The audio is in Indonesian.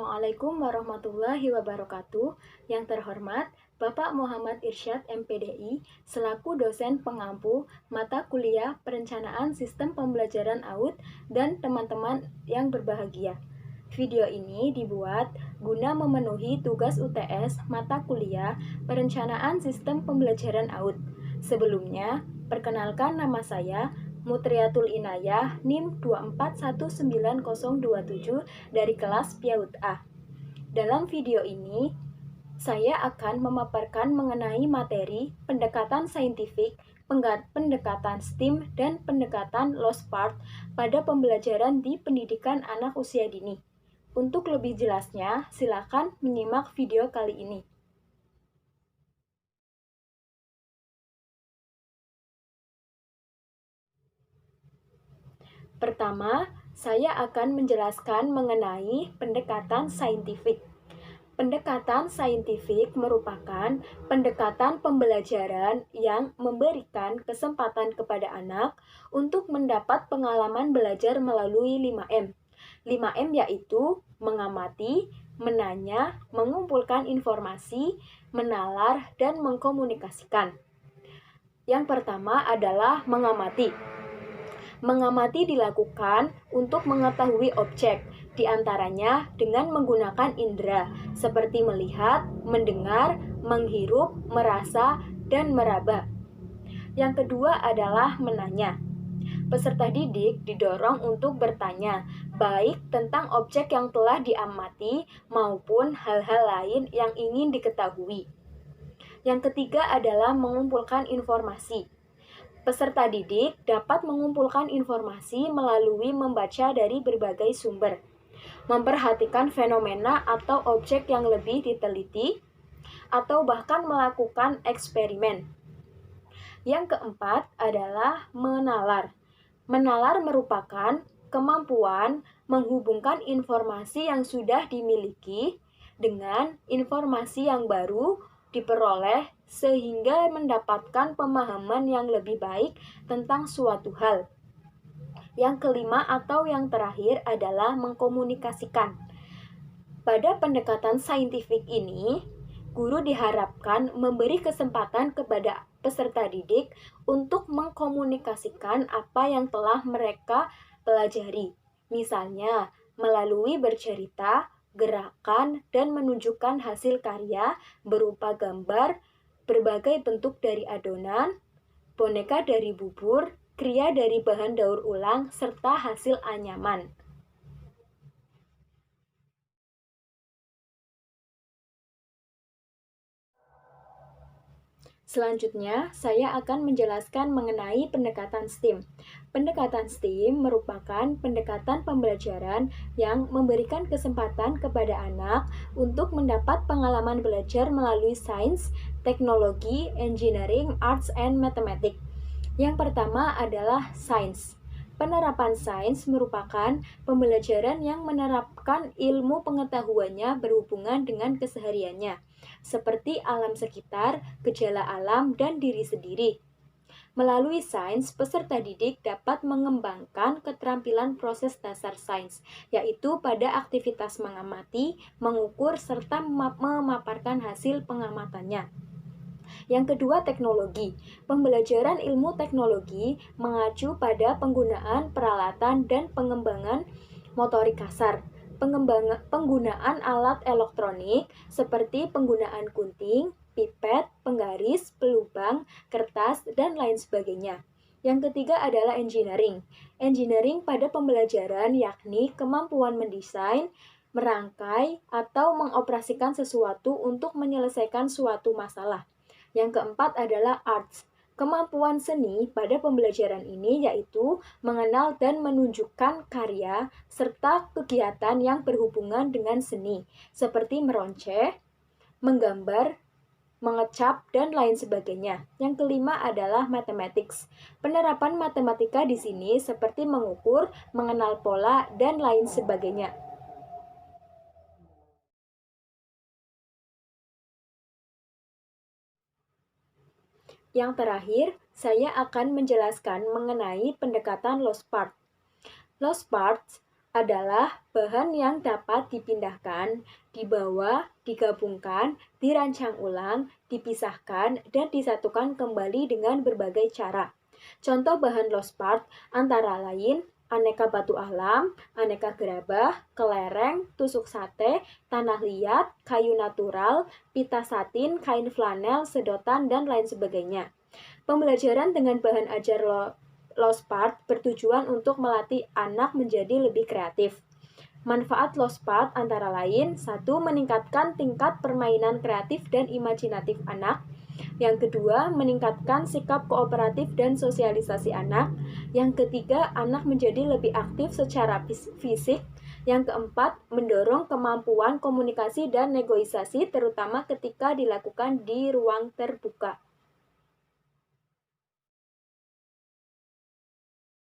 Assalamualaikum warahmatullahi wabarakatuh. Yang terhormat, Bapak Muhammad Irsyad MPDI, selaku dosen pengampu mata kuliah Perencanaan Sistem Pembelajaran AUD dan teman-teman yang berbahagia. Video ini dibuat guna memenuhi tugas UTS mata kuliah Perencanaan Sistem Pembelajaran AUD. Sebelumnya, perkenalkan nama saya Mutriatul Inayah, NIM 2419027 dari kelas PIAUD A. Dalam video ini, saya akan memaparkan mengenai materi pendekatan saintifik, pendekatan STEAM, dan pendekatan lost part pada pembelajaran di pendidikan anak usia dini. Untuk lebih jelasnya, silakan menyimak video kali ini. Pertama, saya akan menjelaskan mengenai pendekatan saintifik. Pendekatan saintifik merupakan pendekatan pembelajaran yang memberikan kesempatan kepada anak untuk mendapat pengalaman belajar melalui 5M. 5M yaitu mengamati, menanya, mengumpulkan informasi, menalar, dan mengkomunikasikan. Yang pertama adalah mengamati. Mengamati dilakukan untuk mengetahui objek, diantaranya dengan menggunakan indera, seperti melihat, mendengar, menghirup, merasa, dan meraba. Yang kedua adalah menanya. Peserta didik didorong untuk bertanya, baik tentang objek yang telah diamati maupun hal-hal lain yang ingin diketahui. Yang ketiga adalah mengumpulkan informasi. Peserta didik dapat mengumpulkan informasi melalui membaca dari berbagai sumber, memperhatikan fenomena atau objek yang lebih diteliti, atau bahkan melakukan eksperimen. Yang keempat adalah menalar. Menalar merupakan kemampuan menghubungkan informasi yang sudah dimiliki dengan informasi yang baru diperoleh sehingga mendapatkan pemahaman yang lebih baik tentang suatu hal. Yang kelima atau yang terakhir adalah mengkomunikasikan. Pada pendekatan saintifik ini, guru diharapkan memberi kesempatan kepada peserta didik untuk mengkomunikasikan apa yang telah mereka pelajari. Misalnya, melalui bercerita, gerakan, dan menunjukkan hasil karya berupa gambar, berbagai bentuk dari adonan, boneka dari bubur, kria dari bahan daur ulang, serta hasil anyaman. Selanjutnya, saya akan menjelaskan mengenai pendekatan STEAM. Pendekatan STEAM merupakan pendekatan pembelajaran yang memberikan kesempatan kepada anak untuk mendapat pengalaman belajar melalui sains, teknologi, engineering, arts, and mathematics. Yang pertama adalah sains. Penerapan sains merupakan pembelajaran yang menerapkan ilmu pengetahuannya berhubungan dengan kesehariannya, seperti alam sekitar, gejala alam, dan diri sendiri. Melalui sains, peserta didik dapat mengembangkan keterampilan proses dasar sains, yaitu pada aktivitas mengamati, mengukur, serta memaparkan hasil pengamatannya. Yang kedua, teknologi. Pembelajaran ilmu teknologi mengacu pada penggunaan peralatan dan pengembangan motorik kasar. Penggunaan alat elektronik seperti penggunaan gunting, pipet, penggaris, pelubang, kertas, dan lain sebagainya. Yang ketiga adalah engineering. Engineering pada pembelajaran yakni kemampuan mendesain, merangkai, atau mengoperasikan sesuatu untuk menyelesaikan suatu masalah. Yang keempat adalah arts. Kemampuan seni pada pembelajaran ini yaitu mengenal dan menunjukkan karya serta kegiatan yang berhubungan dengan seni, seperti meronceh, menggambar, mengecap, dan lain sebagainya. Yang kelima adalah mathematics. Penerapan matematika di sini seperti mengukur, mengenal pola, dan lain sebagainya. Yang terakhir, saya akan menjelaskan mengenai pendekatan lost part. Lost parts adalah bahan yang dapat dipindahkan, dibawa, digabungkan, dirancang ulang, dipisahkan, dan disatukan kembali dengan berbagai cara. Contoh bahan lost part antara lain aneka batu alam, aneka gerabah, kelereng, tusuk sate, tanah liat, kayu natural, pita satin, kain flanel, sedotan, dan lain sebagainya. Pembelajaran dengan bahan ajar lost part bertujuan untuk melatih anak menjadi lebih kreatif. Manfaat lost part antara lain, satu, meningkatkan tingkat permainan kreatif dan imajinatif anak. Yang kedua, meningkatkan sikap kooperatif dan sosialisasi anak. Yang ketiga, anak menjadi lebih aktif secara fisik. Yang keempat, mendorong kemampuan komunikasi dan negosiasi terutama ketika dilakukan di ruang terbuka.